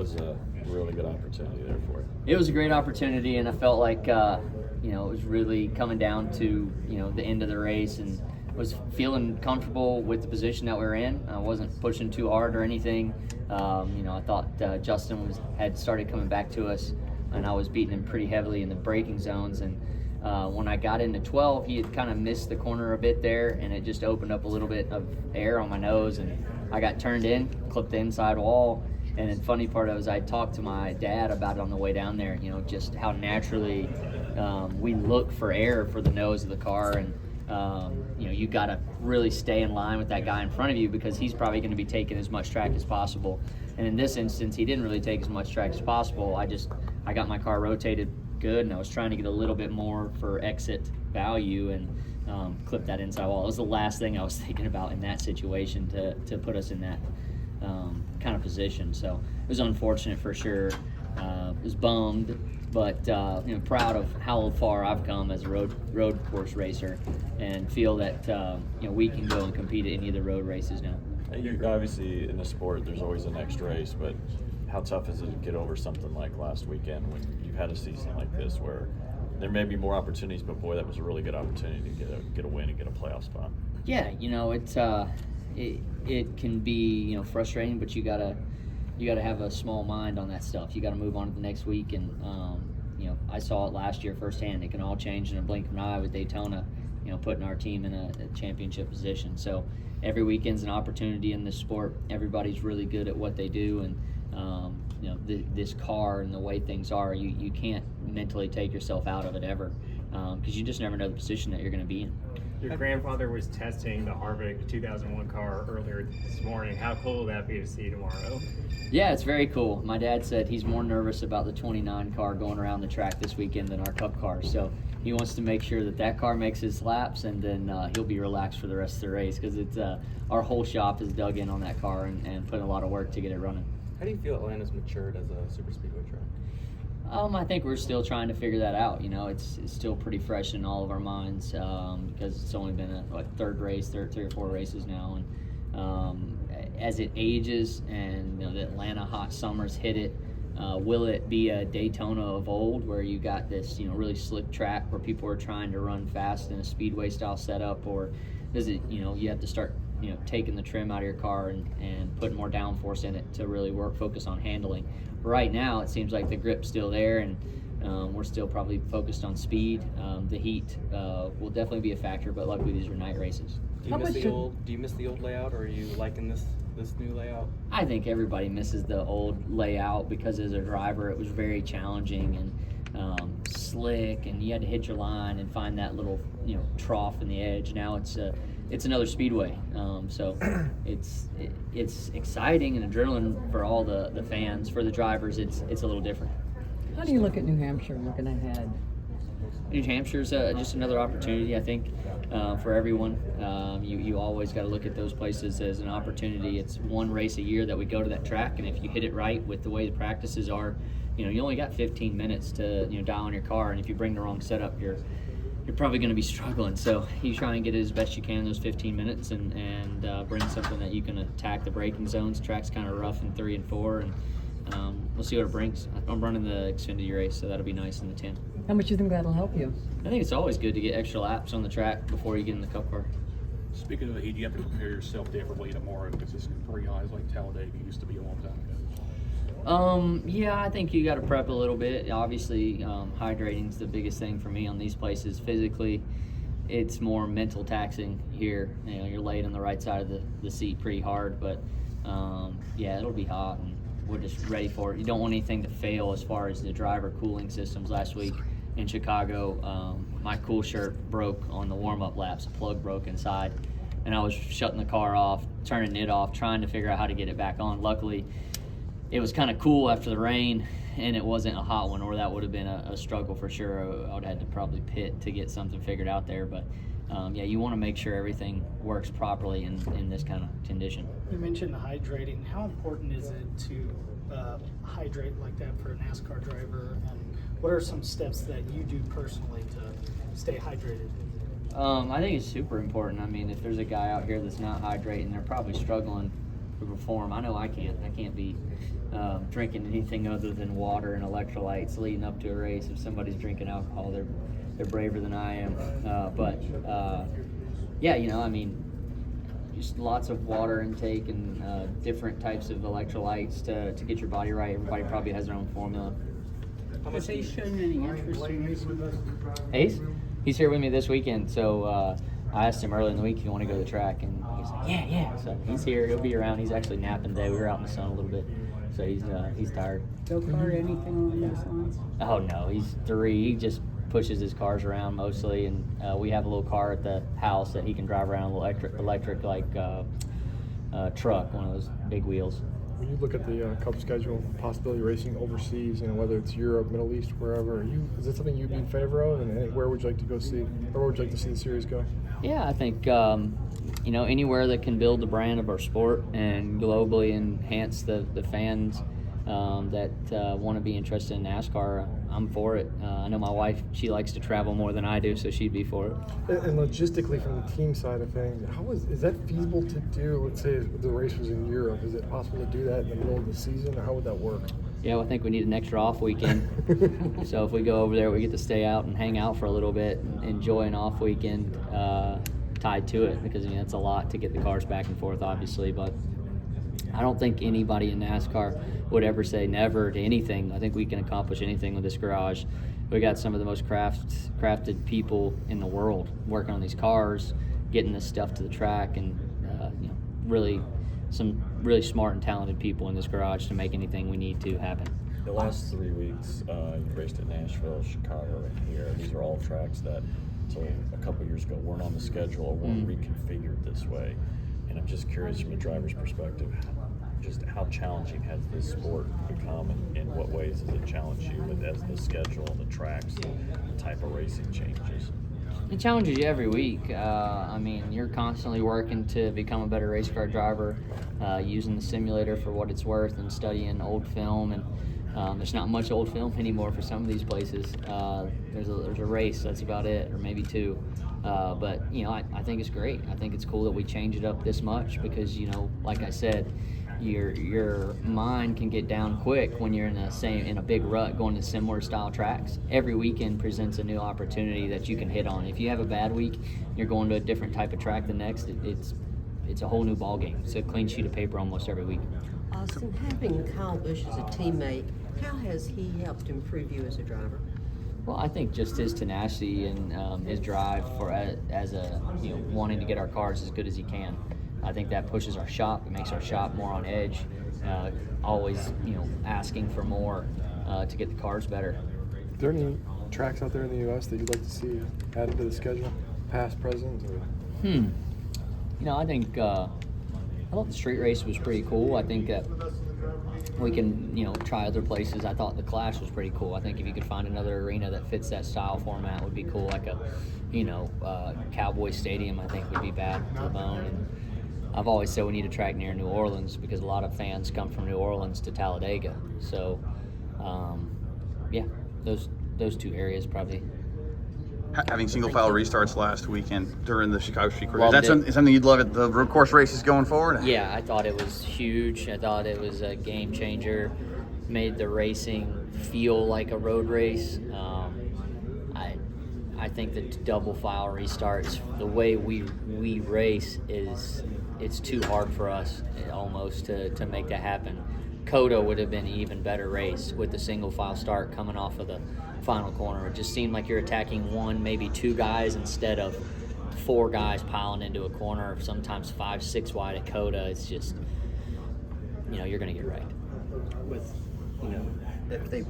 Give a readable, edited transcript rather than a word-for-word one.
Was a really good opportunity there for you. It was a great opportunity, and I felt like it was really coming down to the end of the race, and was feeling comfortable with the position that we were in. I wasn't pushing too hard or anything. I thought Justin had started coming back to us, and I was beating him pretty heavily in the braking zones. And when I got into 12, he had kind of missed the corner a bit there, and it just opened up a little bit of air on my nose, and I got turned in, clipped the inside wall. And the funny part was I talked to my dad about it on the way down there, just how naturally we look for air for the nose of the car. And, you got to really stay in line with that guy in front of you, because he's probably going to be taking as much track as possible. And in this instance, he didn't really take as much track as possible. I got my car rotated good, and I was trying to get a little bit more for exit value, and clip that inside wall. It was the last thing I was thinking about in that situation to put us in that kind of position. So it was unfortunate for sure. Was bummed, but proud of how far I've come as a road course racer, and feel that we can go and compete at any of the road races now. Obviously, in the sport, there's always a next race, but how tough is it to get over something like last weekend when you've had a season like this where there may be more opportunities, but boy, that was a really good opportunity to get a win and get a playoff spot? Yeah, it can be frustrating, but you gotta have a small mind on that stuff. You gotta move on to the next week, and I saw it last year firsthand. It can all change in a blink of an eye with Daytona, putting our team in a championship position. So every weekend's an opportunity in this sport. Everybody's really good at what they do, and this car and the way things are, you can't mentally take yourself out of it ever, because you just never know the position that you're going to be in. Your grandfather was testing the Harvick 2001 car earlier this morning. How cool will that be to see tomorrow? Yeah, it's very cool. My dad said he's more nervous about the 29 car going around the track this weekend than our Cup car. So he wants to make sure that car makes his laps, and then he'll be relaxed for the rest of the race, because it's our whole shop is dug in on that car and put in a lot of work to get it running. How do you feel Atlanta's matured as a super speedway track? I think we're still trying to figure that out. It's still pretty fresh in all of our minds, because it's only been a three or four races now, and as it ages and the Atlanta hot summers hit it, will it be a Daytona of old where you got this really slick track where people are trying to run fast in a speedway style setup, or does it you have to start taking the trim out of your car and putting more downforce in it to really focus on handling? Right now, it seems like the grip's still there, and we're still probably focused on speed. The heat will definitely be a factor, but luckily these are night races. Do you miss the old layout, or are you liking this new layout? I think everybody misses the old layout, because as a driver, it was very challenging and slick, and you had to hit your line and find that little trough in the edge. Now it's another speedway, so it's exciting and adrenaline for all the fans. For the drivers, it's a little different. How do you look at New Hampshire looking ahead? New Hampshire's just another opportunity, I think, for everyone. You always got to look at those places as an opportunity. It's one race a year that we go to that track, and if you hit it right with the way the practices are, you only got 15 minutes to dial in your car, and if you bring the wrong setup, you're probably going to be struggling. So you try and get it as best you can in those 15 minutes, and bring something that you can attack the braking zones. The track's kind of rough in 3 and 4, and we'll see what it brings. I'm running the Xfinity race, so that'll be nice in the 10. How much do you think that'll help you? I think it's always good to get extra laps on the track before you get in the Cup car. Speaking of the heat, you have to prepare yourself differently tomorrow because it's pretty high, like Talladega used to be a long time ago. Yeah, I think you got to prep a little bit. Obviously, hydrating's the biggest thing for me on these places. Physically, it's more mental taxing here. You're laid on the right side of the seat pretty hard, but yeah, it'll be hot, and we're just ready for it. You don't want anything to fail as far as the driver cooling systems. Last week in Chicago, my cool shirt broke on the warm-up laps. A plug broke inside, and I was shutting the car off, turning it off, trying to figure out how to get it back on. Luckily, it was kind of cool after the rain, and it wasn't a hot one, or that would have been a struggle for sure. I would have had to probably pit to get something figured out there. But yeah, you want to make sure everything works properly in this kind of condition. You mentioned hydrating. How important is it to hydrate like that for a NASCAR driver? And what are some steps that you do personally to stay hydrated? I think it's super important. I mean, if there's a guy out here that's not hydrating, they're probably struggling to perform. I know I can't. I can't be drinking anything other than water and electrolytes leading up to a race. If somebody's drinking alcohol, they're braver than I am. Yeah, I mean, just lots of water intake and different types of electrolytes to get your body right. Everybody probably has their own formula. Has he shown any interest in racing? Ace, he's here with me this weekend, so I asked him early in the week if he want to go to the track, and he's like, yeah. So he's here. He'll be around. He's actually napping today. We were out in the sun a little bit, so he's tired. Go kart, anything along those lines? Oh no, he's 3. He just pushes his cars around mostly, and we have a little car at the house that he can drive around, a little electric like truck, one of those big wheels. When you look at the Cup schedule, possibility of racing overseas, whether it's Europe, Middle East, wherever, is it something you'd be in favor of, and where would you like to go see, or where would you like to see the series go? Yeah, I think anywhere that can build the brand of our sport and globally enhance the fans that want to be interested in NASCAR, I'm for it. I know my wife, she likes to travel more than I do, so she'd be for it. And logistically, from the team side of things, is that feasible to do? Let's say the race was in Europe. Is it possible to do that in the middle of the season, or how would that work? Yeah, well, I think we need an extra off weekend. So if we go over there, we get to stay out and hang out for a little bit and enjoy an off weekend tied to it, because it's a lot to get the cars back and forth, obviously. But I don't think anybody in NASCAR would ever say never to anything. I think we can accomplish anything with this garage. We got some of the most crafted people in the world working on these cars, getting this stuff to the track, and really some really smart and talented people in this garage to make anything we need to happen. The last 3 weeks, you've raced at Nashville, Chicago, and here. These are all tracks that, until a couple years ago, weren't on the schedule or weren't reconfigured this way. And I'm just curious, from a driver's perspective, just how challenging has this sport become, and in what ways does it challenge you as the schedule and the tracks and the type of racing changes? It challenges you every week. You're constantly working to become a better race car driver, using the simulator for what it's worth and studying old film. And there's not much old film anymore for some of these places. There's a race, that's about it, or maybe 2. But I think it's great. I think it's cool that we change it up this much, because like I said, your mind can get down quick when you're in a big rut going to similar style tracks. Every weekend presents a new opportunity that you can hit on. If you have a bad week, you're going to a different type of track the next. It's a whole new ball game. It's a clean sheet of paper almost every week. Austin, having Kyle Busch as a teammate, how has he helped improve you as a driver? Well, I think just his tenacity and his drive for wanting to get our cars as good as he can. I think that pushes our shop. It makes our shop more on edge. Always, asking for more to get the cars better. Are there any tracks out there in the U.S. that you'd like to see added to the schedule, past, present, or? I think I thought the street race was pretty cool. I think that we can, try other places. I thought the Clash was pretty cool. I think if you could find another arena that fits that style format, would be cool. Like a Cowboy Stadium, I think would be bad to the bone. And I've always said we need a track near New Orleans, because a lot of fans come from New Orleans to Talladega. So, those 2 areas probably. Having single file restarts last weekend during the Chicago Street Course, Loved is that something you'd love at the road course races going forward? Yeah, I thought it was huge. I thought it was a game changer. Made the racing feel like a road race. I think that double file restarts, the way we race, it's too hard for us almost to make that happen. COTA would have been an even better race with the single file start coming off of the final corner. It just seemed like you're attacking 1, maybe 2 guys instead of 4 guys piling into a corner, sometimes 5, 6 wide at COTA. It's just, you're going to get right. If they